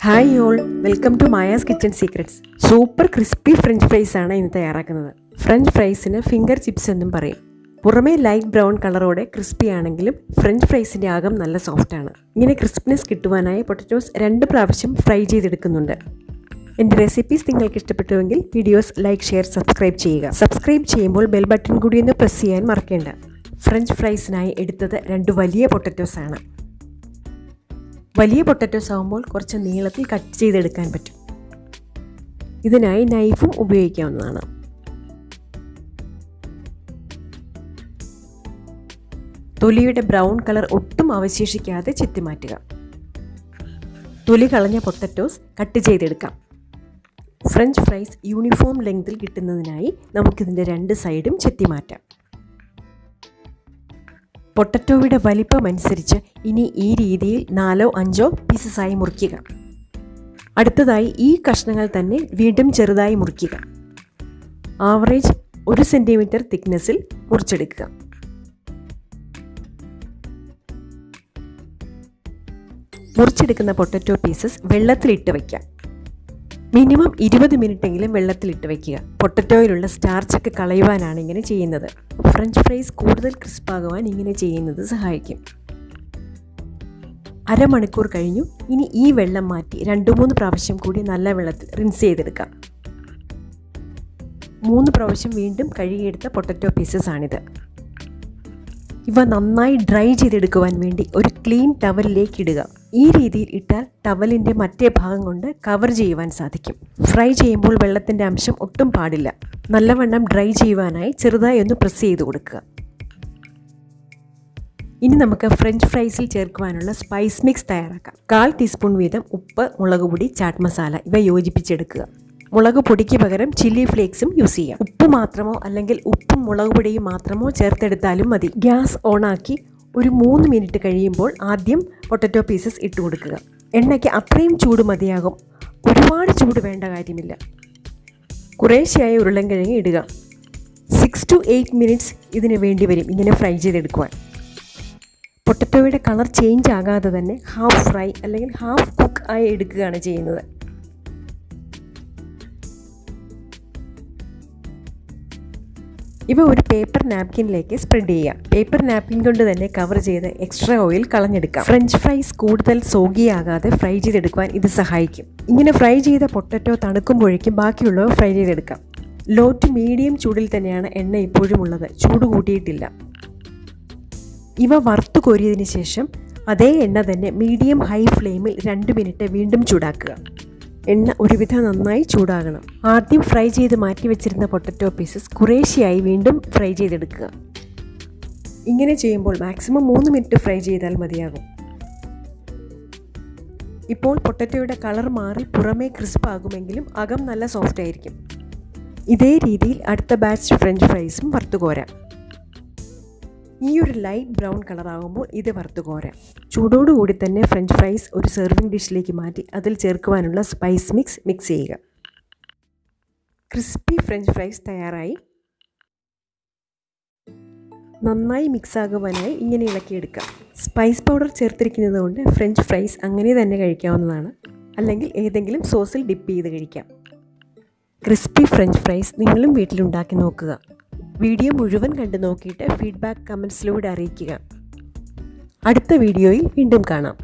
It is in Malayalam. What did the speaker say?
Hi all, welcome to Maya's kitchen secrets. Super crispy French fries ആണ് ഇന്ന് തയ്യാറാക്കുന്നത്. ഫ്രഞ്ച് ഫ്രൈസിന് ഫിംഗർ ചിപ്സ് എന്നും പറയും. പുറമേ ലൈറ്റ് ബ്രൗൺ കളറോടെ ക്രിസ്പി ആണെങ്കിലും ഫ്രഞ്ച് ഫ്രൈസിൻ്റെ അകം നല്ല സോഫ്റ്റ് ആണ്. ഇങ്ങനെ ക്രിസ്പിനെസ് കിട്ടുവാനായി പൊട്ടറ്റോസ് 2 പ്രാവശ്യം ഫ്രൈ ചെയ്തെടുക്കുന്നുണ്ട്. എൻ്റെ റെസിപ്പീസ് നിങ്ങൾക്ക് ഇഷ്ടപ്പെട്ടുവെങ്കിൽ വീഡിയോസ് ലൈക്ക്, ഷെയർ, സബ്സ്ക്രൈബ് ചെയ്യുക. സബ്സ്ക്രൈബ് ചെയ്യുമ്പോൾ ബെൽ ബട്ടൺ കൂടി ഒന്ന് പ്രസ് ചെയ്യാൻ മറക്കേണ്ട. ഫ്രഞ്ച് ഫ്രൈസിനായി എടുത്തത് 2 വലിയ പൊട്ടറ്റോസ് ആണ്. വലിയ പൊട്ടറ്റോസ് ആകുമ്പോൾ കുറച്ച് നീളത്തിൽ കട്ട് ചെയ്തെടുക്കാൻ പറ്റും. ഇതിനായി നൈഫും ഉപയോഗിക്കാവുന്നതാണ്. തൊലിയുടെ ബ്രൗൺ കളർ ഒട്ടും അവശേഷിക്കാതെ ചെത്തിമാറ്റുക. തൊലി കളഞ്ഞ പൊട്ടറ്റോസ് കട്ട് ചെയ്തെടുക്കാം. ഫ്രഞ്ച് ഫ്രൈസ് യൂണിഫോം ലെങ്തിൽ കിട്ടുന്നതിനായി നമുക്കിതിൻ്റെ 2 സൈഡും ചെത്തിമാറ്റാം. പൊട്ടറ്റോയുടെ വലിപ്പം അനുസരിച്ച് ഇനി ഈ രീതിയിൽ 4-5 പീസസായി മുറിക്കുക. അടുത്തതായി ഈ കഷ്ണങ്ങൾ തന്നെ വീണ്ടും ചെറുതായി മുറിക്കുക. ആവറേജ് 1 സെൻറ്റിമീറ്റർ തിക്നെസ്സിൽ മുറിച്ചെടുക്കുക. മുറിച്ചെടുക്കുന്ന പൊട്ടറ്റോ പീസസ് വെള്ളത്തിലിട്ട് വയ്ക്കാം. മിനിമം 20 മിനിറ്റെങ്കിലും വെള്ളത്തിലിട്ട് വയ്ക്കുക. പൊട്ടറ്റോയിലുള്ള സ്റ്റാർച്ചൊക്കെ കളയുവാനാണ് ഇങ്ങനെ ചെയ്യുന്നത്. ഫ്രഞ്ച് ഫ്രൈസ് കൂടുതൽ ക്രിസ്പാകുവാൻ ഇങ്ങനെ ചെയ്യുന്നത് സഹായിക്കും. അരമണിക്കൂർ കഴിഞ്ഞു. ഇനി ഈ വെള്ളം മാറ്റി 2-3 പ്രാവശ്യം കൂടി നല്ല വെള്ളത്തിൽ റിൻസ് ചെയ്തെടുക്കാം. 3 പ്രാവശ്യം വീണ്ടും കഴുകിയെടുത്ത പൊട്ടറ്റോ പീസസ് ആണിത്. ഇവ നന്നായി ഡ്രൈ ചെയ്തെടുക്കുവാൻ വേണ്ടി ഒരു ക്ലീൻ ടവലിലേക്ക് ഇടുക. ഈ രീതിയിൽ ഇട്ടാൽ ടവലിൻ്റെ മറ്റേ ഭാഗം കൊണ്ട് കവർ ചെയ്യുവാൻ സാധിക്കും. ഫ്രൈ ചെയ്യുമ്പോൾ വെള്ളത്തിൻ്റെ അംശം ഒട്ടും പാടില്ല. നല്ലവണ്ണം ഡ്രൈ ചെയ്യുവാനായി ചെറുതായി ഒന്ന് പ്രസ് ചെയ്ത് കൊടുക്കുക. ഇനി നമുക്ക് ഫ്രഞ്ച് ഫ്രൈസിൽ ചേർക്കുവാനുള്ള സ്പൈസ് മിക്സ് തയ്യാറാക്കാം. 1/4 ടീസ്പൂൺ വീതം ഉപ്പ്, മുളക് പൊടി, ചാറ്റ് മസാല ഇവ യോജിപ്പിച്ചെടുക്കുക. മുളക് പൊടിക്ക് പകരം ചില്ലി ഫ്ലേക്സും യൂസ് ചെയ്യാം. ഉപ്പ് മാത്രമോ അല്ലെങ്കിൽ ഉപ്പും മുളക് പൊടിയും മാത്രമോ ചേർത്തെടുത്താലും മതി. ഗ്യാസ് ഓണാക്കി ഒരു 3 മിനിറ്റ് കഴിയുമ്പോൾ ആദ്യം പൊട്ടറ്റോ പീസസ് ഇട്ട് കൊടുക്കുക. എണ്ണയ്ക്ക് അത്രയും ചൂട് മതിയാകും. ഒരുപാട് ചൂട് വേണ്ട കാര്യമില്ല. കുറേശ്ശെയായി ഉരുളൻകിഴങ്ങ് ഇടുക. 6 to 8 മിനിറ്റ്സ് ഇതിന് വേണ്ടി വരും ഇങ്ങനെ ഫ്രൈ ചെയ്തെടുക്കുവാൻ. പൊട്ടറ്റോയുടെ കളർ ചേഞ്ച് ആകാതെ തന്നെ ഹാഫ് ഫ്രൈ അല്ലെങ്കിൽ ഹാഫ് കുക്ക് ആയി എടുക്കുകയാണ് ചെയ്യുന്നത്. ഇവ ഒരു പേപ്പർ നാപ്കിനിലേക്ക് സ്പ്രെഡ് ചെയ്യുക. പേപ്പർ നാപ്കിൻ കൊണ്ട് തന്നെ കവർ ചെയ്ത് എക്സ്ട്രാ ഓയിൽ കളഞ്ഞെടുക്കാം. ഫ്രഞ്ച് ഫ്രൈസ് കൂടുതൽ സോഗിയാകാതെ ഫ്രൈ ചെയ്തെടുക്കുവാൻ ഇത് സഹായിക്കും. ഇങ്ങനെ ഫ്രൈ ചെയ്ത പൊട്ടറ്റോ തണുക്കുമ്പോഴേക്കും ബാക്കിയുള്ളവ ഫ്രൈ ചെയ്തെടുക്കാം. ലോ ടു മീഡിയം ചൂടിൽ തന്നെയാണ് എണ്ണ ഇപ്പോഴും ഉള്ളത്. ചൂട് കൂട്ടിയിട്ടില്ല. ഇവ വറുത്തു കോരിയതിന് ശേഷം അതേ എണ്ണ തന്നെ മീഡിയം ഹൈ ഫ്ലെയിമിൽ 2 മിനിറ്റ് വീണ്ടും ചൂടാക്കുക. എണ്ണ ഒരുവിധം നന്നായി ചൂടാകണം. ആദ്യം ഫ്രൈ ചെയ്ത് മാറ്റി വെച്ചിരുന്ന പൊട്ടറ്റോ പീസസ് കുറേശ്ശെയായി വീണ്ടും ഫ്രൈ ചെയ്തെടുക്കുക. ഇങ്ങനെ ചെയ്യുമ്പോൾ മാക്സിമം 3 മിനിറ്റ് ഫ്രൈ ചെയ്താൽ മതിയാകും. ഇപ്പോൾ പൊട്ടറ്റോയുടെ കളർ മാറി പുറമേ ക്രിസ്പ് ആകുമെങ്കിലും അകം നല്ല സോഫ്റ്റ് ആയിരിക്കും. ഇതേ രീതിയിൽ അടുത്ത ബാച്ച് ഫ്രഞ്ച് ഫ്രൈസും വറുത്തുകോരാം. ഈ ഒരു ലൈറ്റ് ബ്രൗൺ കളറാകുമ്പോൾ ഇത് വറുത്തുകോരാം. ചൂടോടുകൂടി തന്നെ ഫ്രഞ്ച് ഫ്രൈസ് ഒരു സെർവിങ് ഡിഷിലേക്ക് മാറ്റി അതിൽ ചേർക്കുവാനുള്ള സ്പൈസ് മിക്സ് ചെയ്യുക. ക്രിസ്പി ഫ്രഞ്ച് ഫ്രൈസ് തയ്യാറായി. നന്നായി മിക്സ് ആകുവാനായി ഇങ്ങനെ ഇളക്കിയെടുക്കാം. സ്പൈസ് പൗഡർ ചേർത്തിരിക്കുന്നത് കൊണ്ട് ഫ്രഞ്ച് ഫ്രൈസ് അങ്ങനെ തന്നെ കഴിക്കാവുന്നതാണ്. അല്ലെങ്കിൽ ഏതെങ്കിലും സോസിൽ ഡിപ്പ് ചെയ്ത് കഴിക്കാം. ക്രിസ്പി ഫ്രഞ്ച് ഫ്രൈസ് നിങ്ങളും വീട്ടിലുണ്ടാക്കി നോക്കുക. വീഡിയോ മുഴുവൻ കണ്ടു നോക്കിയിട്ട് ഫീഡ്ബാക്ക് കമൻസിലൂടെ അറിയിക്കുക. അടുത്ത വീഡിയോയിൽ വീണ്ടും കാണാം.